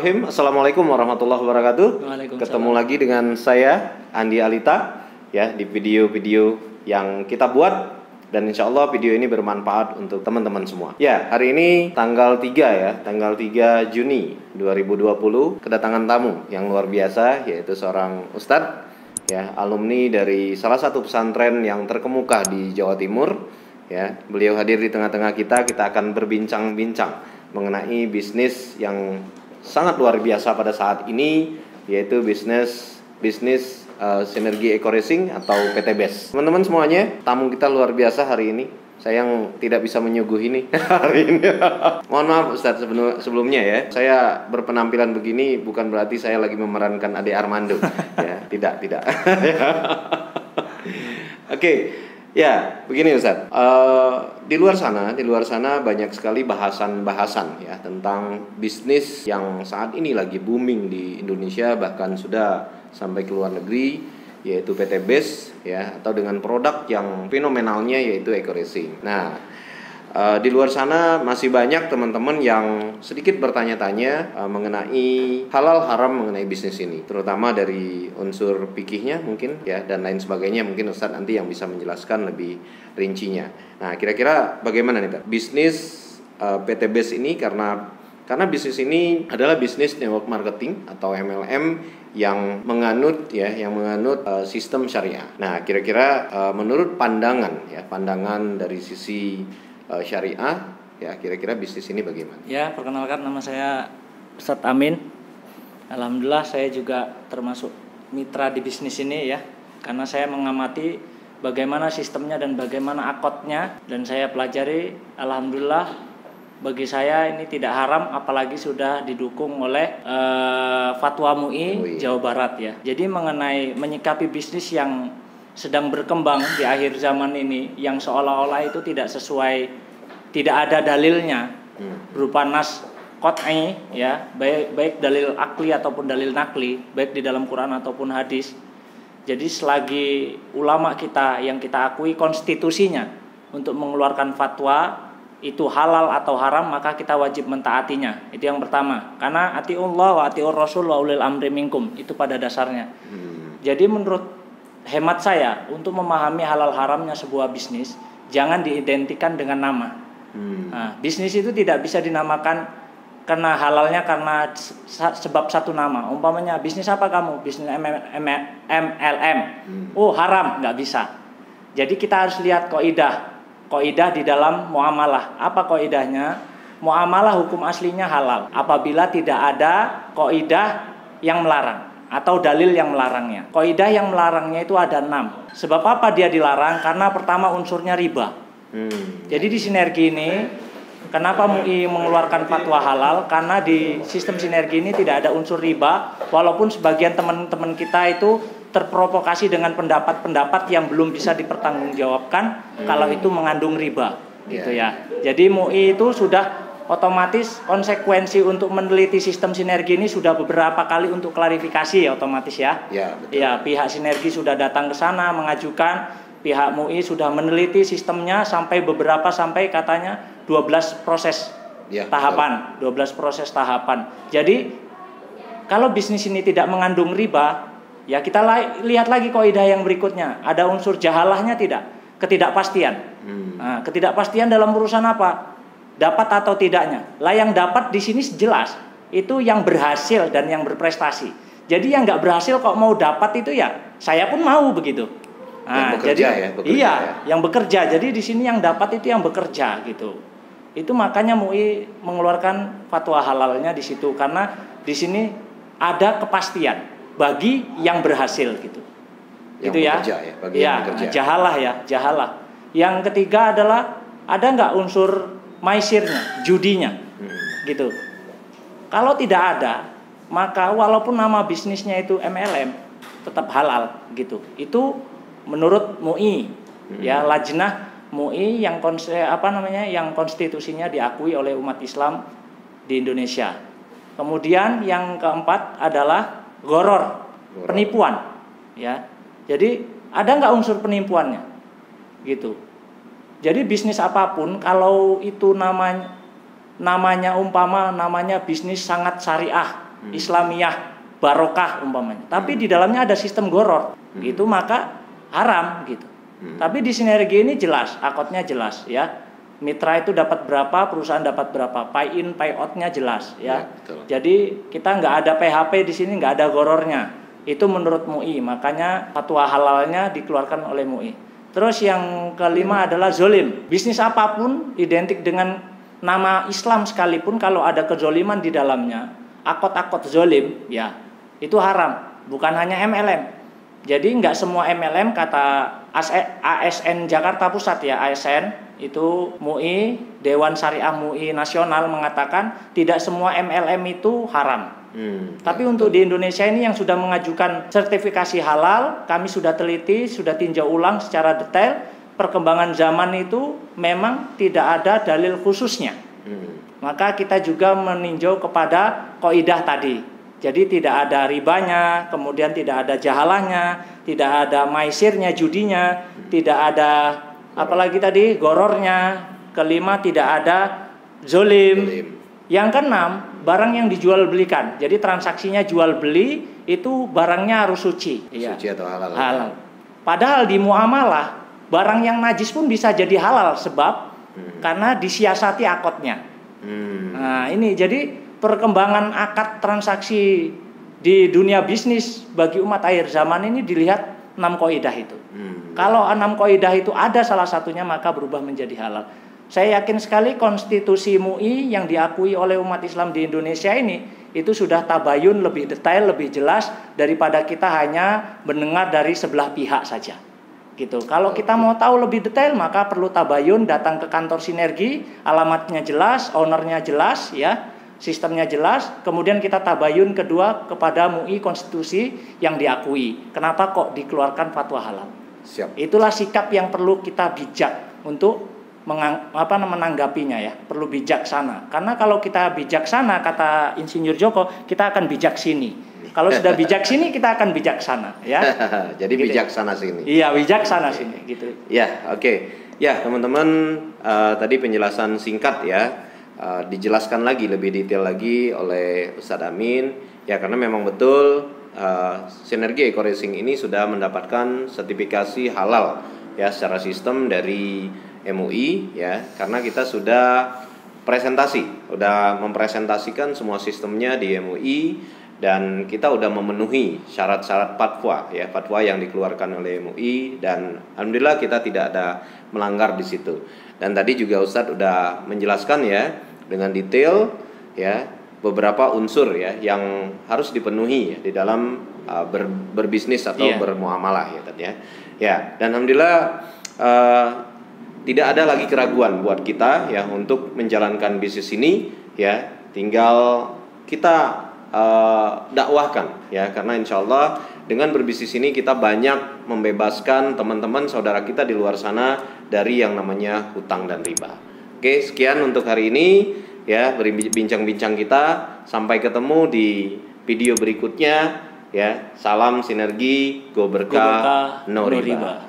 Bismillahirrahmanirrahim. Assalamualaikum warahmatullahi wabarakatuh. Ketemu lagi dengan saya Andi Alita ya di video-video yang kita buat, dan insya Allah video ini bermanfaat untuk teman-teman semua. Ya, hari ini tanggal 3 ya, tanggal 3 Juni 2020 kedatangan tamu yang luar biasa, yaitu seorang ustadz ya, alumni dari salah satu pesantren yang terkemuka di Jawa Timur ya. Beliau hadir di tengah-tengah kita akan berbincang-bincang mengenai bisnis yang sangat luar biasa pada saat ini, yaitu bisnis Sinergi Eco Racing atau PT BES. Teman-teman semuanya, tamu kita luar biasa hari ini. Saya yang tidak bisa menyuguhi ini hari ini. Mohon maaf Ustadz sebelumnya ya. Saya berpenampilan begini bukan berarti saya lagi memerankan Ade Armando. Ya, tidak. Oke. Ya, begini Ustadz. Di luar sana banyak sekali bahasan-bahasan ya tentang bisnis yang saat ini lagi booming di Indonesia, bahkan sudah sampai ke luar negeri, yaitu PT BES ya, atau dengan produk yang fenomenalnya yaitu Eco Racing. Nah, di luar sana masih banyak teman-teman yang sedikit bertanya-tanya mengenai halal haram mengenai bisnis ini, terutama dari unsur fikihnya mungkin ya, dan lain sebagainya. Mungkin Ustadz nanti yang bisa menjelaskan lebih rincinya. Nah, kira-kira bagaimana nih bisnis PT BES ini, karena bisnis ini adalah bisnis network marketing atau MLM yang menganut sistem syariah. Nah, kira-kira menurut pandangan dari sisi syariah ya, kira-kira bisnis ini bagaimana? Ya, perkenalkan, nama saya Ustadz Amin. Alhamdulillah saya juga termasuk mitra di bisnis ini ya, karena saya mengamati bagaimana sistemnya dan bagaimana akotnya, dan saya pelajari. Alhamdulillah bagi saya ini tidak haram, apalagi sudah didukung oleh Fatwa MUI Jawa Barat ya. Jadi mengenai menyikapi bisnis yang sedang berkembang di akhir zaman ini, yang seolah-olah itu tidak sesuai, tidak ada dalilnya berupa nas qat'i ya, baik dalil akli ataupun dalil nakli, baik di dalam Quran ataupun hadis. Jadi selagi ulama kita yang kita akui konstitusinya untuk mengeluarkan fatwa itu halal atau haram, maka kita wajib mentaatinya. Itu yang pertama. Karena atiullah wa atiur rasul wa ulil amri minkum, itu pada dasarnya. Jadi menurut hemat saya, untuk memahami halal haramnya sebuah bisnis, jangan diidentikan dengan nama. Nah, bisnis itu tidak bisa dinamakan karena halalnya karena sebab satu nama. Umpamanya bisnis apa kamu? Bisnis MLM. Oh, haram, nggak bisa. Jadi kita harus lihat kaidah di dalam muamalah. Apa kaidahnya? Muamalah hukum aslinya halal apabila tidak ada kaidah yang melarang atau dalil yang melarangnya. Kaidah yang melarangnya itu ada 6. Sebab apa dia dilarang? Karena pertama unsurnya riba. Jadi di sinergi ini, kenapa MUI mengeluarkan fatwa halal? Karena di sistem sinergi ini tidak ada unsur riba, walaupun sebagian teman-teman kita itu terprovokasi dengan pendapat-pendapat yang belum bisa dipertanggungjawabkan kalau itu mengandung riba, gitu ya. Jadi MUI itu sudah otomatis konsekuensi untuk meneliti sistem sinergi ini sudah beberapa kali untuk klarifikasi ya, otomatis ya. Ya, betul. Ya, pihak sinergi sudah datang ke sana mengajukan, pihak MUI sudah meneliti sistemnya sampai katanya 12 proses tahapan, 12 proses tahapan. Jadi kalau bisnis ini tidak mengandung riba, ya kita lihat lagi kaidah yang berikutnya. Ada unsur jahalahnya tidak? Ketidakpastian. Nah, ketidakpastian dalam urusan apa? Dapat atau tidaknya. Lah yang dapat di sini jelas itu yang berhasil dan yang berprestasi. Jadi yang nggak berhasil kok mau dapat itu ya, saya pun mau begitu. Nah, yang bekerja, yang bekerja. Jadi di sini yang dapat itu yang bekerja gitu. Itu makanya MUI mengeluarkan fatwa halalnya di situ, karena di sini ada kepastian bagi yang berhasil gitu. Yang itu ya. Bagi yang bekerja. Jahalah. Yang ketiga adalah ada nggak unsur maisirnya, judinya, gitu. Kalau tidak ada, maka walaupun nama bisnisnya itu MLM, tetap halal, gitu. Itu menurut MUI, ya, lajnah MUI yang konstitusinya diakui oleh umat Islam di Indonesia. Kemudian yang keempat adalah gharar, penipuan, ya. Jadi ada nggak unsur penipuannya, gitu. Jadi bisnis apapun kalau itu namanya namanya bisnis sangat syariah, Islamiyah barokah umpamanya. Tapi di dalamnya ada sistem goror. Itu maka haram gitu. Tapi di sinergi ini jelas, akotnya jelas ya. Mitra itu dapat berapa, perusahaan dapat berapa, pay in, pay out-nya jelas ya. Jadi kita nggak ada PHP di sini, nggak ada gorornya. Itu menurut MUI, makanya fatwa halalnya dikeluarkan oleh MUI. Terus yang kelima adalah zolim. Bisnis apapun identik dengan nama Islam sekalipun kalau ada kezoliman di dalamnya, akot-akot zolim ya itu haram. Bukan hanya MLM. Jadi nggak semua MLM kata ASN Jakarta Pusat ya, ASN itu MUI, Dewan Syariah MUI Nasional mengatakan tidak semua MLM itu haram. Tapi untuk di Indonesia ini yang sudah mengajukan sertifikasi halal, kami sudah teliti, sudah tinjau ulang secara detail. Perkembangan zaman itu memang tidak ada dalil khususnya. Maka kita juga meninjau kepada kaidah tadi. Jadi tidak ada ribanya, kemudian tidak ada jahalahnya, tidak ada maisirnya, judinya, tidak ada apalagi tadi gorornya. Kelima tidak ada zolim. Yang keenam, barang yang dijual belikan. Jadi transaksinya jual beli itu barangnya harus suci. Suci atau halal. Halal. Padahal di muamalah barang yang najis pun bisa jadi halal sebab karena disiasati akotnya. Nah ini jadi perkembangan akad transaksi di dunia bisnis bagi umat akhir zaman ini dilihat 6 kaidah itu. Kalau 6 kaidah itu ada salah satunya maka berubah menjadi halal. Saya yakin sekali konstitusi MUI yang diakui oleh umat Islam di Indonesia ini itu sudah tabayun lebih detail, lebih jelas daripada kita hanya mendengar dari sebelah pihak saja. Gitu. Kalau kita mau tahu lebih detail maka perlu tabayun, datang ke kantor Sinergi, alamatnya jelas, ownernya jelas ya. Sistemnya jelas, kemudian kita tabayun kedua kepada MUI konstitusi yang diakui. Kenapa kok dikeluarkan fatwa halal? Siap. Itulah sikap yang perlu kita bijak untuk menanggapinya ya. Perlu bijaksana. Karena kalau kita bijaksana kata Insinyur Joko, kita akan bijak sini. Kalau sudah bijak sini kita akan bijaksana ya. Jadi gitu. Bijaksana sini. Iya, bijaksana sini gitu. Ya, oke. Ya, teman-teman tadi penjelasan singkat ya. Dijelaskan lagi lebih detail lagi oleh Ustadz Amin ya, karena memang betul Sinergi Eco Racing ini sudah mendapatkan sertifikasi halal ya secara sistem dari MUI ya, karena kita sudah mempresentasikan semua sistemnya di MUI dan kita sudah memenuhi syarat-syarat fatwa ya, fatwa yang dikeluarkan oleh MUI dan alhamdulillah kita tidak ada melanggar di situ. Dan tadi juga Ustadz sudah menjelaskan ya dengan detail ya beberapa unsur ya yang harus dipenuhi ya di dalam berbisnis atau bermuamalah ya tadi ya. Ya, dan alhamdulillah tidak ada lagi keraguan buat kita ya untuk menjalankan bisnis ini ya, tinggal kita dakwahkan ya, karena insyaallah dengan berbisnis ini kita banyak membebaskan teman-teman saudara kita di luar sana dari yang namanya hutang dan riba. Oke, sekian untuk hari ini ya, berbincang-bincang kita. Sampai ketemu di video berikutnya ya. Salam Sinergi, go berkah, no riba.